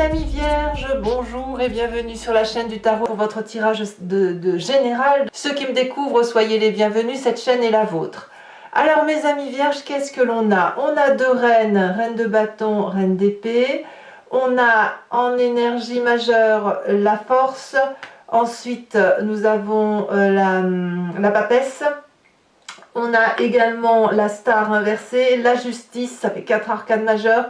amis vierges, bonjour et bienvenue sur la chaîne du tarot pour votre tirage de général. Ceux qui me découvrent, soyez les bienvenus, cette chaîne est la vôtre. Alors mes amis vierges, qu'est-ce que l'on a? On a deux reines, reine de bâton, reine d'épée. On a en énergie majeure la force. Ensuite, nous avons la papesse. On a également la star inversée, la justice, ça fait 4 arcanes majeures.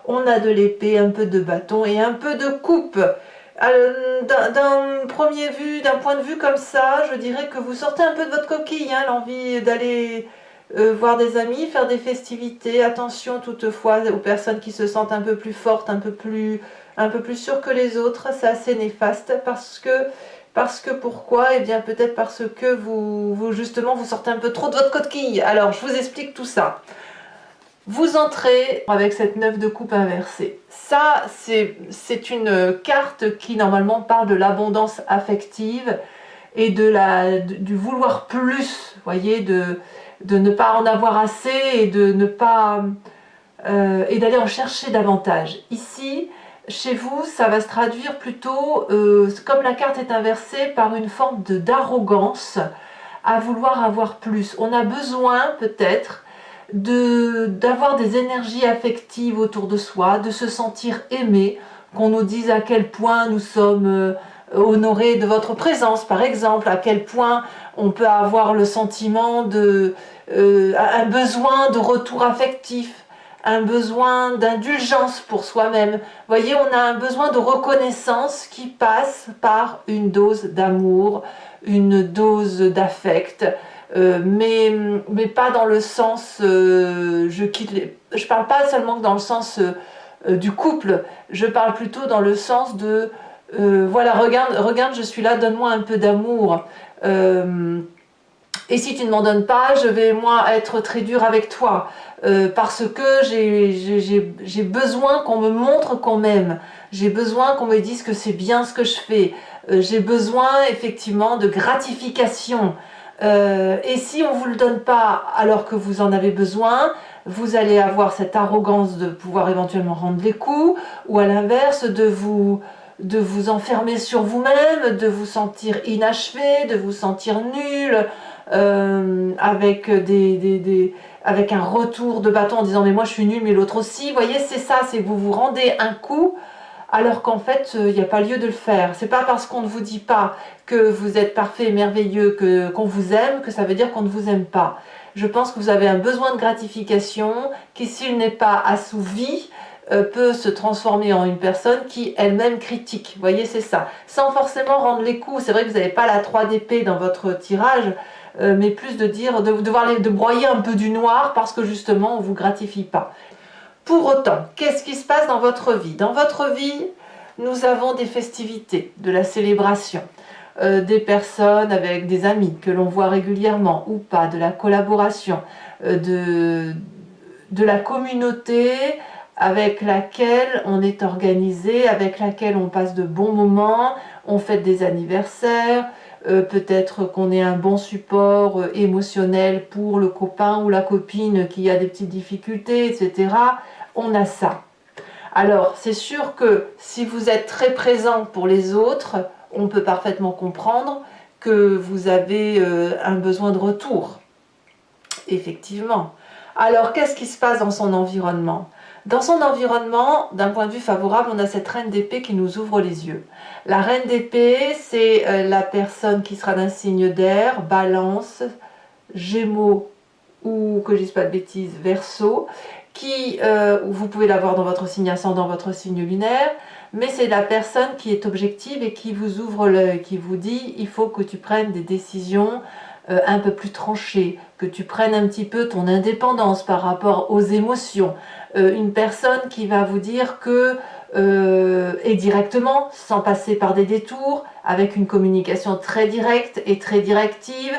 On a de l'épée, un peu de bâton et un peu de coupe. D'un point de vue comme ça, je dirais que vous sortez un peu de votre coquille, hein, l'envie d'aller voir des amis, faire des festivités. Attention toutefois aux personnes qui se sentent un peu plus fortes, un peu plus sûres que les autres. C'est assez néfaste parce que pourquoi? Eh bien peut-être parce que justement vous sortez un peu trop de votre coquille. Alors je vous explique tout ça. Vous entrez avec cette 9 de coupe inversée. Ça, c'est une carte qui normalement parle de l'abondance affective et du vouloir plus, voyez, de ne pas en avoir assez et de ne pas et d'aller en chercher davantage. Ici, chez vous, ça va se traduire plutôt, comme la carte est inversée, par une forme d'arrogance à vouloir avoir plus. On a besoin peut-être d'avoir des énergies affectives autour de soi, de se sentir aimé, qu'on nous dise à quel point nous sommes honorés de votre présence, par exemple, à quel point on peut avoir le sentiment un besoin de retour affectif, un besoin d'indulgence pour soi-même. Vous voyez, on a un besoin de reconnaissance qui passe par une dose d'amour, une dose d'affect, mais pas dans le sens je parle pas seulement dans le sens du couple, je parle plutôt dans le sens de voilà, regarde, je suis là, donne-moi un peu d'amour, et si tu ne m'en donnes pas, je vais moi être très dur avec toi, parce que j'ai besoin qu'on me montre qu'on m'aime, j'ai besoin qu'on me dise que c'est bien ce que je fais, j'ai besoin effectivement de gratification. Et si on ne vous le donne pas alors que vous en avez besoin, vous allez avoir cette arrogance de pouvoir éventuellement rendre les coups, ou à l'inverse de vous enfermer sur vous-même, de vous sentir inachevé, de vous sentir nul, avec avec un retour de bâton en disant mais moi je suis nul mais l'autre aussi. Vous voyez, c'est ça, c'est que vous vous rendez un coup alors qu'en fait, il n'y a pas lieu de le faire. C'est pas parce qu'on ne vous dit pas que vous êtes parfait et merveilleux qu'on vous aime, que ça veut dire qu'on ne vous aime pas. Je pense que vous avez un besoin de gratification qui, s'il n'est pas assouvi, peut se transformer en une personne qui elle-même critique. Vous voyez, c'est ça. Sans forcément rendre les coups. C'est vrai que vous n'avez pas la 3 d'épée dans votre tirage, mais plus de broyer un peu du noir parce que justement, on ne vous gratifie pas. Pour autant, qu'est-ce qui se passe dans votre vie? Dans votre vie, nous avons des festivités, de la célébration, des personnes avec des amis que l'on voit régulièrement ou pas, de la collaboration, de la communauté avec laquelle on est organisé, avec laquelle on passe de bons moments, on fête des anniversaires, peut-être qu'on est un bon support émotionnel pour le copain ou la copine qui a des petites difficultés, etc. On a ça. Alors, c'est sûr que si vous êtes très présent pour les autres, on peut parfaitement comprendre que vous avez un besoin de retour. Effectivement. Alors, qu'est-ce qui se passe dans son environnement? Dans son environnement, d'un point de vue favorable, on a cette reine d'épée qui nous ouvre les yeux. La reine d'épée, c'est la personne qui sera d'un signe d'air, Balance, Gémeaux ou, que je ne dise pas de bêtises, Verseau, vous pouvez l'avoir dans votre signe ascendant, votre signe lunaire, mais c'est la personne qui est objective et qui vous ouvre l'œil, qui vous dit il faut que tu prennes des décisions un peu plus tranchées, que tu prennes un petit peu ton indépendance par rapport aux émotions. Une personne qui va vous dire que, et directement, sans passer par des détours, avec une communication très directe et très directive,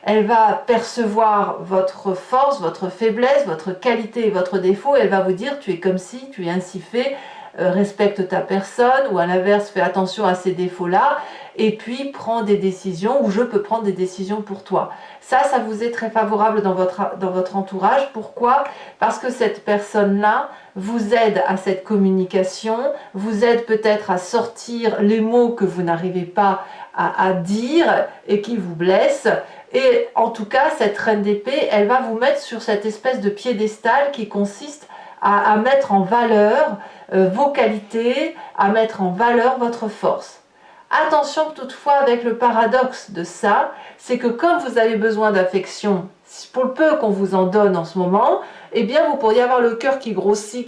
elle va percevoir votre force, votre faiblesse, votre qualité et votre défaut, et elle va vous dire tu es comme ci, tu es ainsi fait, respecte ta personne, ou à l'inverse, fais attention à ces défauts-là, et puis prends des décisions, ou je peux prendre des décisions pour toi. Ça vous est très favorable dans votre entourage. Pourquoi? Parce que cette personne-là vous aide à cette communication, vous aide peut-être à sortir les mots que vous n'arrivez pas à dire et qui vous blessent. Et en tout cas, cette reine d'épée, elle va vous mettre sur cette espèce de piédestal qui consiste à mettre en valeur vos qualités, à mettre en valeur votre force. Attention toutefois avec le paradoxe de ça, c'est que comme vous avez besoin d'affection, pour le peu qu'on vous en donne en ce moment, eh bien vous pourriez avoir le cœur qui grossit,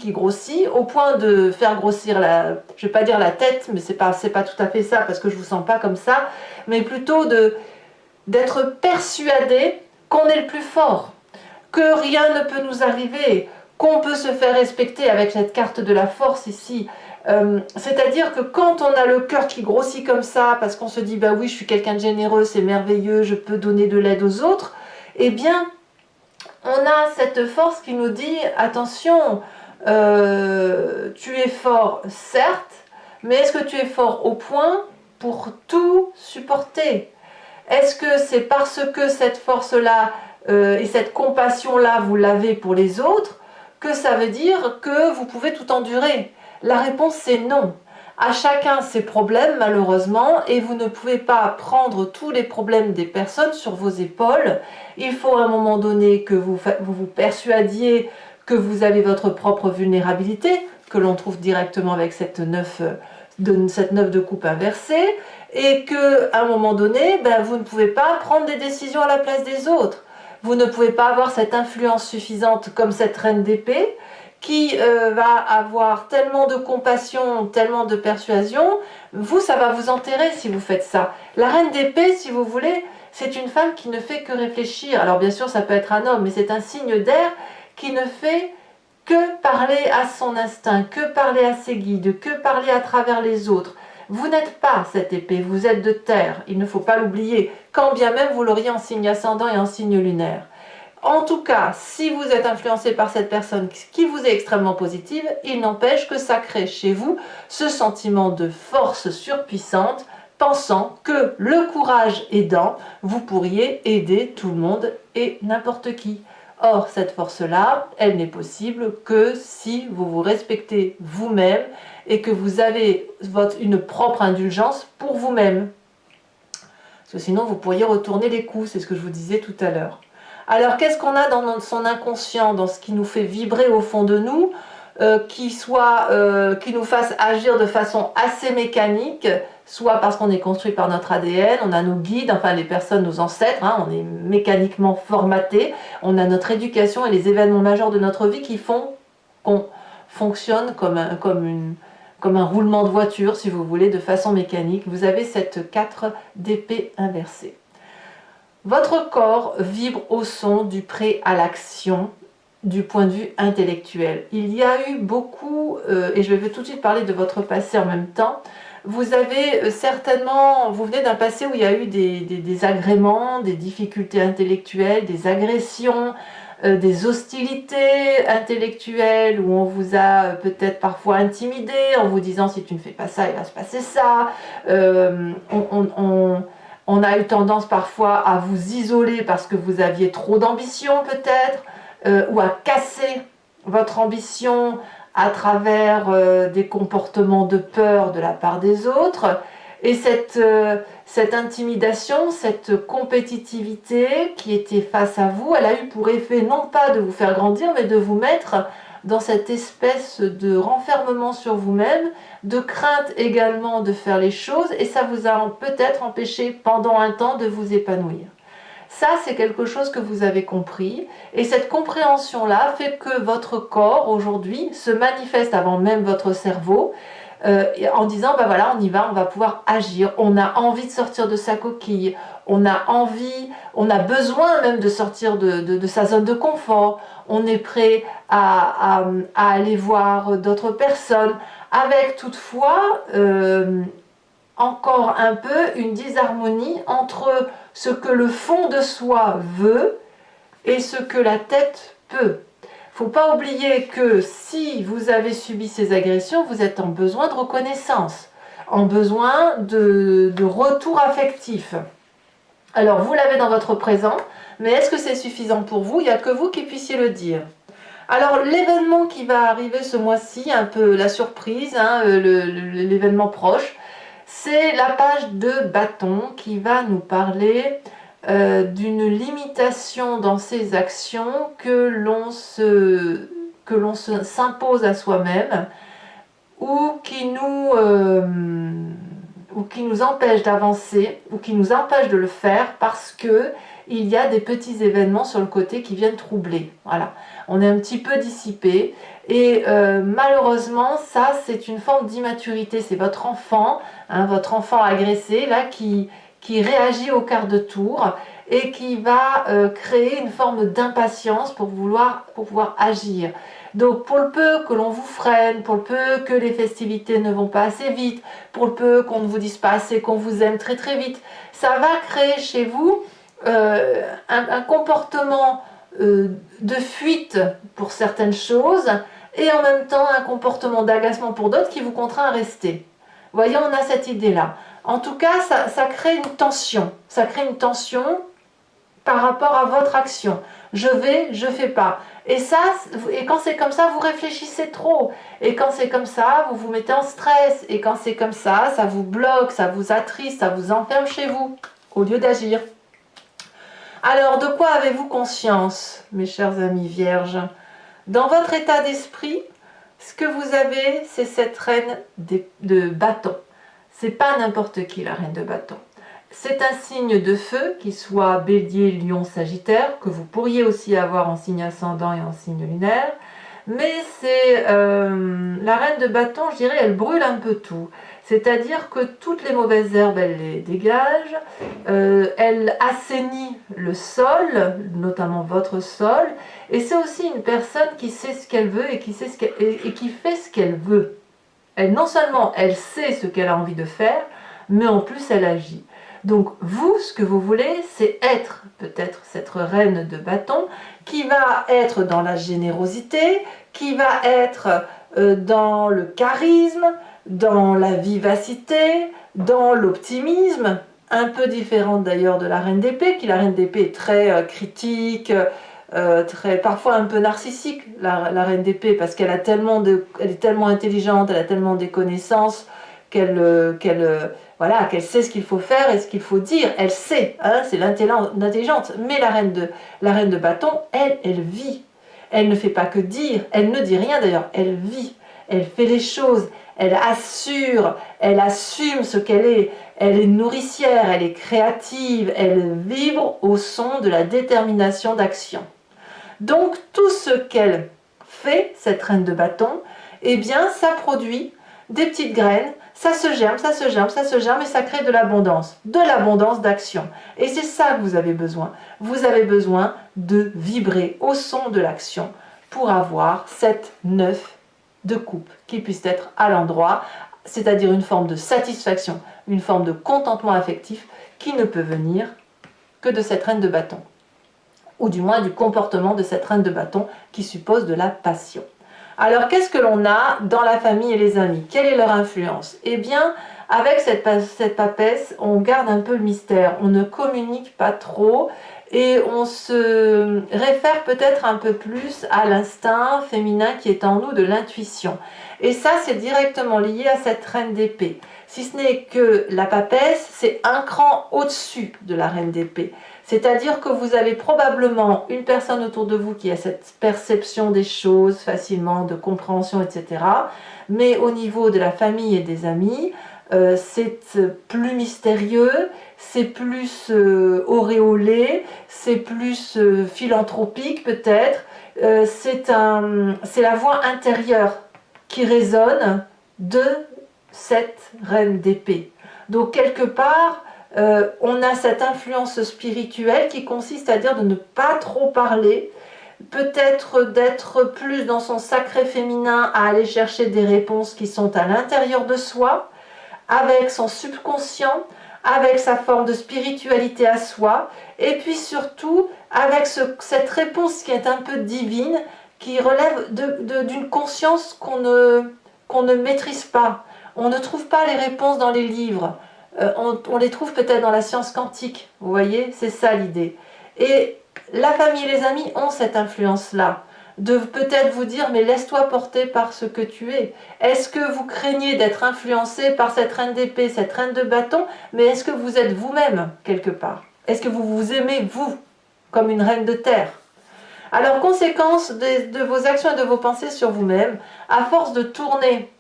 au point de faire grossir je vais pas dire la tête, mais c'est pas tout à fait ça parce que je vous sens pas comme ça, mais plutôt d'être persuadé qu'on est le plus fort, que rien ne peut nous arriver, qu'on peut se faire respecter avec cette carte de la force ici. C'est-à-dire que quand on a le cœur qui grossit comme ça, parce qu'on se dit bah oui je suis quelqu'un de généreux, c'est merveilleux, je peux donner de l'aide aux autres, eh bien on a cette force qui nous dit attention, tu es fort certes, mais est-ce que tu es fort au point pour tout supporter? Est-ce que c'est parce que cette force-là et cette compassion-là vous l'avez pour les autres que ça veut dire que vous pouvez tout endurer? La réponse c'est non. À chacun ses problèmes malheureusement, et vous ne pouvez pas prendre tous les problèmes des personnes sur vos épaules. Il faut à un moment donné que vous vous persuadiez que vous avez votre propre vulnérabilité, que l'on trouve directement avec cette neuf de coupe inversée, et que à un moment donné, vous ne pouvez pas prendre des décisions à la place des autres. Vous ne pouvez pas avoir cette influence suffisante comme cette reine d'épée, qui va avoir tellement de compassion, tellement de persuasion, ça va vous enterrer si vous faites ça. La reine d'épée, si vous voulez, c'est une femme qui ne fait que réfléchir. Alors bien sûr, ça peut être un homme, mais c'est un signe d'air qui ne fait que parler à son instinct, que parler à ses guides, que parler à travers les autres. Vous n'êtes pas cette épée, vous êtes de terre, il ne faut pas l'oublier, quand bien même vous l'auriez en signe ascendant et en signe lunaire. En tout cas, si vous êtes influencé par cette personne qui vous est extrêmement positive, il n'empêche que ça crée chez vous ce sentiment de force surpuissante, pensant que le courage aidant, vous pourriez aider tout le monde et n'importe qui. Or, cette force-là, elle n'est possible que si vous vous respectez vous-même et que vous avez une propre indulgence pour vous-même. Parce que sinon, vous pourriez retourner les coups, c'est ce que je vous disais tout à l'heure. Alors, qu'est-ce qu'on a dans son inconscient, dans ce qui nous fait vibrer au fond de nous, qui nous fasse agir de façon assez mécanique, soit parce qu'on est construit par notre ADN, on a nos guides, enfin les personnes, nos ancêtres, on est mécaniquement formaté, on a notre éducation et les événements majeurs de notre vie qui font qu'on fonctionne comme un roulement de voiture, si vous voulez, de façon mécanique. Vous avez cette 4 d'épée inversée. Votre corps vibre au son du prêt à l'action du point de vue intellectuel. Il y a eu beaucoup, et je vais tout de suite parler de votre passé en même temps, vous avez certainement, vous venez d'un passé où il y a eu des désagréments, des difficultés intellectuelles, des agressions, des hostilités intellectuelles où on vous a peut-être parfois intimidé en vous disant si tu ne fais pas ça, il va se passer ça. On a eu tendance parfois à vous isoler parce que vous aviez trop d'ambition peut-être, ou à casser votre ambition à travers des comportements de peur de la part des autres. Et cette intimidation, cette compétitivité qui était face à vous, elle a eu pour effet non pas de vous faire grandir, mais de vous mettre dans cette espèce de renfermement sur vous-même, de crainte également de faire les choses, et ça vous a peut-être empêché pendant un temps de vous épanouir. Ça, c'est quelque chose que vous avez compris, et cette compréhension-là fait que votre corps, aujourd'hui, se manifeste avant même votre cerveau, en disant, voilà, on y va, on va pouvoir agir, on a envie de sortir de sa coquille, on a envie, on a besoin même de sortir de sa zone de confort, on est prêt à aller voir d'autres personnes, avec toutefois encore un peu une disharmonie entre ce que le fond de soi veut et ce que la tête peut. faut pas oublier que si vous avez subi ces agressions, vous êtes en besoin de reconnaissance, en besoin de retour affectif. Alors, vous l'avez dans votre présent, mais est-ce que c'est suffisant pour vous? Il n'y a que vous qui puissiez le dire. Alors, l'événement qui va arriver ce mois-ci, un peu la surprise, hein, l'événement proche, c'est la page de bâton qui va nous parler d'une limitation dans ses actions que l'on s'impose à soi-même ou qui nous empêche d'avancer ou qui nous empêche de le faire parce que il y a des petits événements sur le côté qui viennent troubler. Voilà, on est un petit peu dissipé et malheureusement ça c'est une forme d'immaturité, c'est votre enfant agressé là qui réagit au quart de tour et qui va créer une forme d'impatience pour pouvoir agir. Donc pour le peu que l'on vous freine, pour le peu que les festivités ne vont pas assez vite, pour le peu qu'on ne vous dise pas assez qu'on vous aime très très vite, ça va créer chez vous un comportement de fuite pour certaines choses et en même temps un comportement d'agacement pour d'autres qui vous contraint à rester. Voyez, on a cette idée-là. En tout cas, ça crée une tension. Ça crée une tension par rapport à votre action. Je fais pas. Et quand c'est comme ça, vous réfléchissez trop. Et quand c'est comme ça, vous vous mettez en stress. Et quand c'est comme ça vous bloque, ça vous attriste, ça vous enferme chez vous, au lieu d'agir. Alors, de quoi avez-vous conscience, mes chers amis vierges? Dans votre état d'esprit, ce que vous avez, c'est cette reine de bâton. C'est pas n'importe qui la reine de bâton. C'est un signe de feu, qui soit bélier, lion, sagittaire, que vous pourriez aussi avoir en signe ascendant et en signe lunaire. Mais c'est la reine de bâton, je dirais, elle brûle un peu tout. C'est-à-dire que toutes les mauvaises herbes, elle les dégage, elle assainit le sol, notamment votre sol, et c'est aussi une personne qui sait ce qu'elle veut et qui fait ce qu'elle veut. Non seulement elle sait ce qu'elle a envie de faire, mais en plus elle agit. Donc vous, ce que vous voulez, c'est être peut-être cette reine de bâton qui va être dans la générosité, qui va être dans le charisme, dans la vivacité, dans l'optimisme, un peu différente d'ailleurs de la reine d'épée, qui la reine d'épée est très critique, parfois un peu narcissique, la reine d'épée, parce qu'elle est tellement intelligente, elle a tellement des connaissances qu'elle sait ce qu'il faut faire et ce qu'il faut dire. Elle sait, hein, c'est l'intelligente. Mais la reine de bâton, elle vit. Elle ne fait pas que dire, elle ne dit rien d'ailleurs, elle vit. Elle fait les choses, elle assume ce qu'elle est. Elle est nourricière, elle est créative, elle vibre au son de la détermination d'action. Donc tout ce qu'elle fait, cette reine de bâton, eh bien ça produit des petites graines, ça se germe, ça se germe, ça se germe et ça crée de l'abondance d'action. Et c'est ça que vous avez besoin. Vous avez besoin de vibrer au son de l'action pour avoir cette 9 de coupe qui puisse être à l'endroit, c'est-à-dire une forme de satisfaction, une forme de contentement affectif qui ne peut venir que de cette reine de bâton. Ou du moins du comportement de cette reine de bâton qui suppose de la passion. Alors, qu'est-ce que l'on a dans la famille et les amis? Quelle est leur influence? Eh bien, avec cette papesse, on garde un peu le mystère, on ne communique pas trop et on se réfère peut-être un peu plus à l'instinct féminin qui est en nous, de l'intuition. Et ça, c'est directement lié à cette reine d'épée. Si ce n'est que la papesse, c'est un cran au-dessus de la reine d'épée. C'est-à-dire que vous avez probablement une personne autour de vous qui a cette perception des choses facilement, de compréhension, etc. Mais au niveau de la famille et des amis, c'est plus mystérieux, c'est plus auréolé, c'est plus philanthropique peut-être. C'est la voix intérieure qui résonne de cette reine d'épée. Donc quelque part, on a cette influence spirituelle qui consiste à dire de ne pas trop parler, peut-être d'être plus dans son sacré féminin, à aller chercher des réponses qui sont à l'intérieur de soi, avec son subconscient, avec sa forme de spiritualité à soi, et puis surtout avec cette réponse qui est un peu divine, qui relève d'une conscience qu'on ne maîtrise pas. On ne trouve pas les réponses dans les livres. On les trouve peut-être dans la science quantique. Vous voyez, c'est ça l'idée. Et la famille et les amis ont cette influence-là. De peut-être vous dire, mais laisse-toi porter par ce que tu es. Est-ce que vous craignez d'être influencé par cette reine d'épée, cette reine de bâton, mais est-ce que vous êtes vous-même quelque part? Est-ce que vous vous aimez, vous, comme une reine de terre? Alors, conséquence de vos actions et de vos pensées sur vous-même, à force de tourner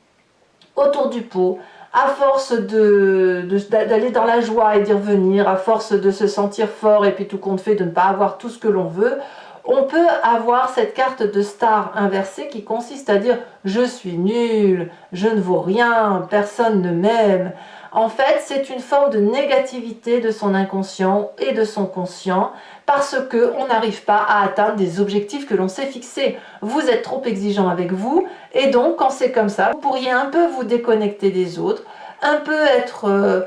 autour du pot, à force d'aller dans la joie et d'y revenir, à force de se sentir fort et puis tout compte fait de ne pas avoir tout ce que l'on veut, on peut avoir cette carte de star inversée qui consiste à dire « je suis nul, je ne vaux rien, personne ne m'aime ». En fait, c'est une forme de négativité de son inconscient et de son conscient parce qu'on n'arrive pas à atteindre des objectifs que l'on s'est fixés. Vous êtes trop exigeant avec vous et donc quand c'est comme ça, vous pourriez un peu vous déconnecter des autres, un peu être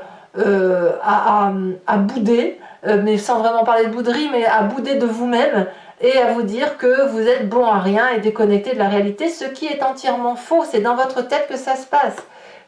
à bouder, mais sans vraiment parler de bouderie, mais à bouder de vous-même et à vous dire que vous êtes bon à rien et déconnecté de la réalité, ce qui est entièrement faux. C'est dans votre tête que ça se passe.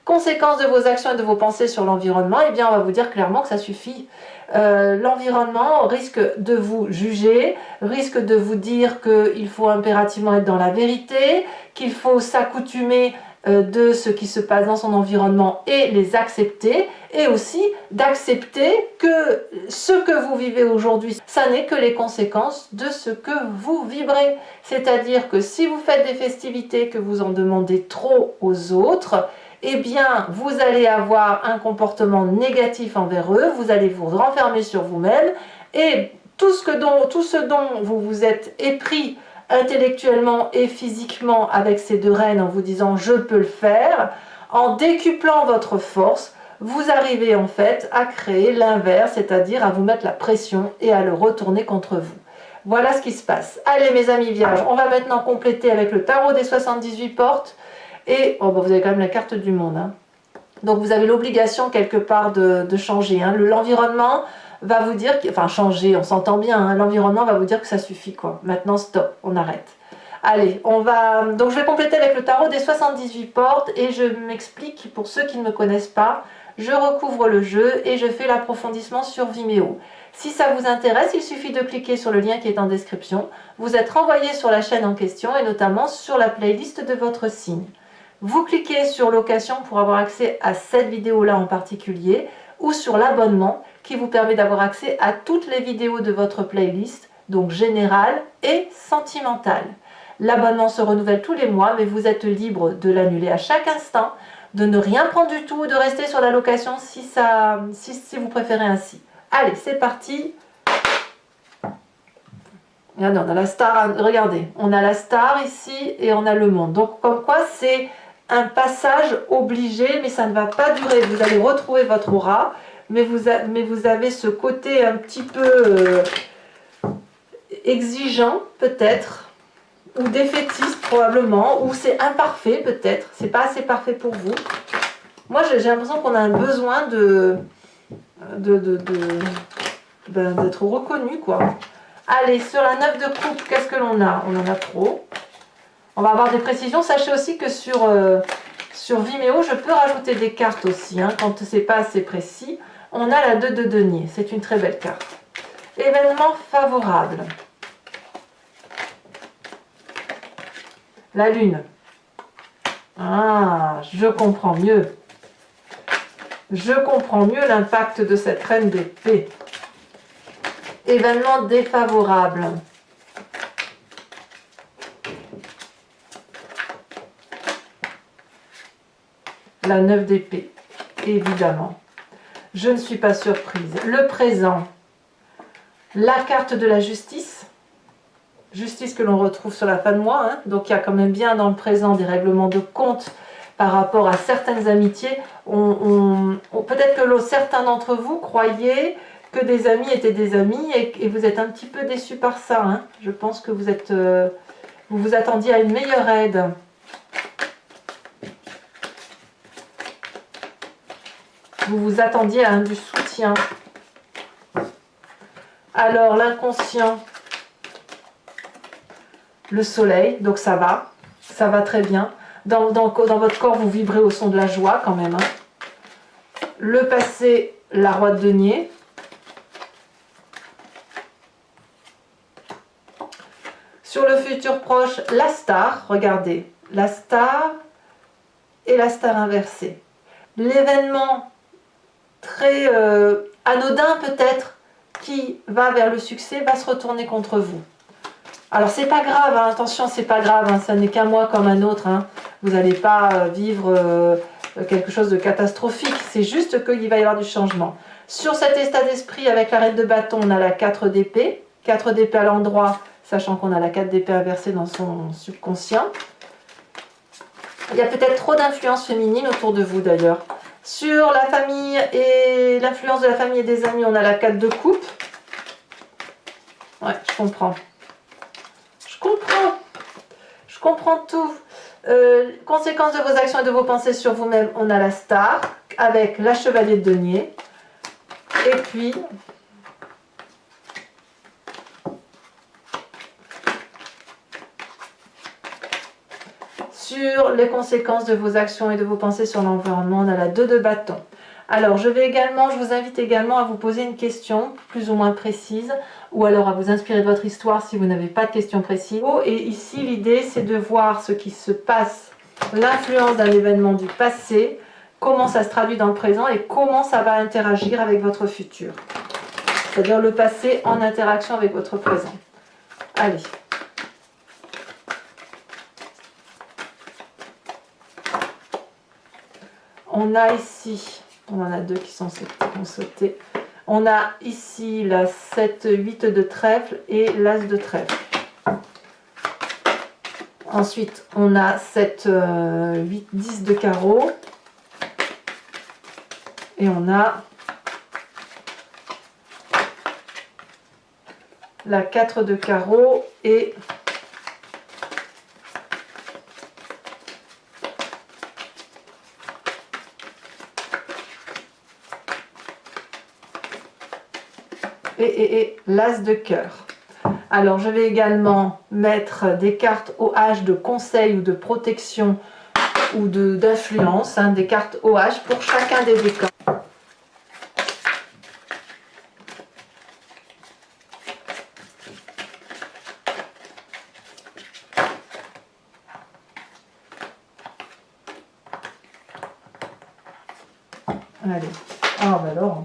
Conséquence de vos actions et de vos pensées sur l'environnement, eh bien on va vous dire clairement que ça suffit. L'environnement risque de vous juger, risque de vous dire qu'il faut impérativement être dans la vérité, qu'il faut s'accoutumer de ce qui se passe dans son environnement et les accepter, et aussi d'accepter que ce que vous vivez aujourd'hui, ça n'est que les conséquences de ce que vous vibrez. C'est-à-dire que si vous faites des festivités, que vous en demandez trop aux autres, eh bien, vous allez avoir un comportement négatif envers eux, vous allez vous renfermer sur vous-même, et tout ce dont vous vous êtes épris intellectuellement et physiquement avec ces deux reines en vous disant « je peux le faire », en décuplant votre force, vous arrivez en fait à créer l'inverse, c'est-à-dire à vous mettre la pression et à le retourner contre vous. Voilà ce qui se passe. Allez mes amis vierges, on va maintenant compléter avec le tarot des 78 portes. Et oh, bah vous avez quand même la carte du monde. Hein. Donc vous avez l'obligation quelque part de changer. Hein. L'environnement va vous dire, enfin changer, on s'entend bien, hein. L'environnement va vous dire que ça suffit quoi. Maintenant stop, on arrête. Allez, on va. Donc je vais compléter avec le tarot des 78 portes et je m'explique pour ceux qui ne me connaissent pas. Je recouvre le jeu et je fais l'approfondissement sur Vimeo. Si ça vous intéresse, il suffit de cliquer sur le lien qui est en description. Vous êtes renvoyé sur la chaîne en question et notamment sur la playlist de votre signe. Vous cliquez sur location pour avoir accès à cette vidéo-là en particulier ou sur l'abonnement qui vous permet d'avoir accès à toutes les vidéos de votre playlist, donc générale et sentimentale. L'abonnement se renouvelle tous les mois, mais vous êtes libre de l'annuler à chaque instant, de ne rien prendre du tout, de rester sur la location si vous préférez ainsi. Allez, c'est parti. Regardez, on a la star, regardez, on a la star ici et on a le monde. Donc comme quoi c'est un passage obligé, mais ça ne va pas durer. Vous allez retrouver votre aura, mais vous avez ce côté un petit peu exigeant peut-être, ou défaitiste probablement, ou c'est imparfait peut-être, c'est pas assez parfait pour vous. Moi j'ai l'impression qu'on a un besoin d'être reconnu quoi. Allez, sur la 9 de coupe, qu'est-ce que l'on a? On en a trop. On va avoir des précisions. Sachez aussi que sur Vimeo, je peux rajouter des cartes aussi, hein, quand c'est pas assez précis. On a la 2 de denier, c'est une très belle carte. Événement favorable. La lune. Ah, je comprends mieux. Je comprends mieux l'impact de cette reine d'épée. Événement défavorable. La 9 d'épée, évidemment. Je ne suis pas surprise. Le présent. La carte de la justice. Justice que l'on retrouve sur la fin de mois. Hein. Donc il y a quand même bien dans le présent des règlements de compte par rapport à certaines amitiés. Peut-être que certains d'entre vous croyaient que des amis étaient des amis et vous êtes un petit peu déçus par ça. Hein. Je pense que vous vous attendiez à une meilleure aide. Vous vous attendiez à du soutien. Alors, l'inconscient. le soleil, donc ça va très bien. Dans votre corps, vous vibrez au son de la joie quand même. Hein. Le passé, la roi de denier. Sur le futur proche, la star, regardez, la star et la star inversée. L'événement très anodin peut-être, qui va vers le succès, va se retourner contre vous. Alors c'est pas grave, hein, attention, c'est pas grave, hein, ça n'est qu'un mois comme un autre, hein. Vous n'allez pas vivre quelque chose de catastrophique, c'est juste qu'il va y avoir du changement. Sur cet état d'esprit, avec la reine de bâton, on a la 4 d'épée, 4 d'épée à l'endroit, sachant qu'on a la 4 d'épée inversée dans son subconscient. Il y a peut-être trop d'influence féminine autour de vous d'ailleurs. Sur la famille et l'influence de la famille et des amis, on a la 4 de coupe. Ouais, je comprends. Je comprends tout. Conséquences de vos actions et de vos pensées sur vous-même, on a la star avec la chevalier de denier. Et puis, sur les conséquences de vos actions et de vos pensées sur l'environnement, on a la 2 de bâton. Alors, je vous invite également à vous poser une question plus ou moins précise, ou alors à vous inspirer de votre histoire si vous n'avez pas de questions précises. Et ici, l'idée, c'est de voir ce qui se passe, l'influence d'un événement du passé, comment ça se traduit dans le présent et comment ça va interagir avec votre futur. C'est-à-dire le passé en interaction avec votre présent. Allez. On a ici, on en a deux qui sont sautés. On a ici la 7, 8 de trèfle et l'as de trèfle. Ensuite, on a 7, 8, 10 de carreau. Et on a la 4 de carreau et l'as de cœur. Alors je vais également mettre des cartes OH de conseil ou de protection ou d'influence, hein, des cartes OH pour chacun des décors. Allez, ah bah alors.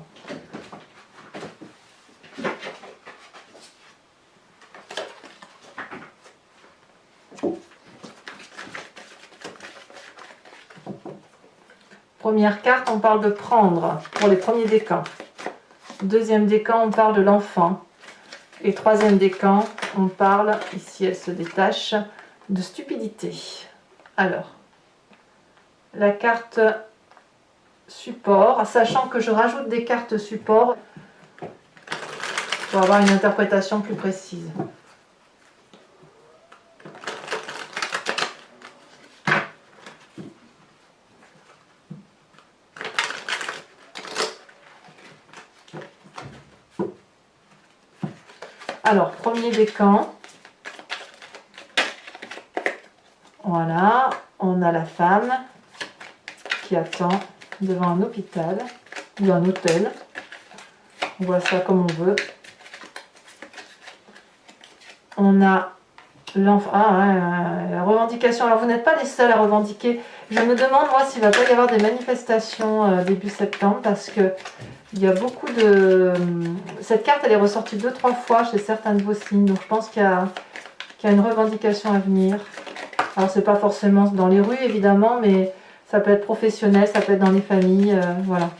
Première carte, on parle de prendre pour les premiers décans. Deuxième décan, on parle de l'enfant. Et troisième décan, on parle, ici elle se détache, de stupidité. Alors, la carte support, sachant que je rajoute des cartes support pour avoir une interprétation plus précise. Alors, premier décan. Voilà, on a la femme qui attend devant un hôpital ou un hôtel. On voit ça comme on veut. On a l'enfant. La revendication. Alors, vous n'êtes pas les seuls à revendiquer. Je me demande, moi, s'il ne va pas y avoir des manifestations début septembre parce que il y a beaucoup de... Cette carte, elle est ressortie 2-3 fois chez certains de vos signes. Donc, je pense qu'il y a une revendication à venir. Alors, c'est pas forcément dans les rues, évidemment, mais ça peut être professionnel, ça peut être dans les familles. Voilà.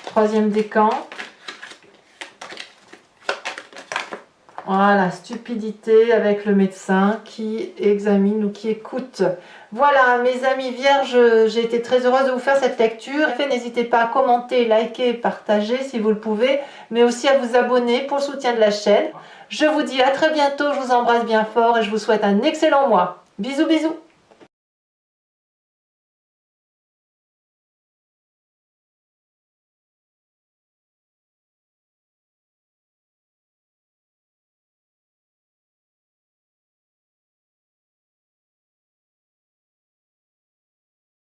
Troisième décan. Voilà, stupidité avec le médecin qui examine ou qui écoute. Voilà, mes amis vierges, j'ai été très heureuse de vous faire cette lecture. N'hésitez pas à commenter, liker, partager si vous le pouvez, mais aussi à vous abonner pour le soutien de la chaîne. Je vous dis à très bientôt, je vous embrasse bien fort et je vous souhaite un excellent mois. Bisous, bisous!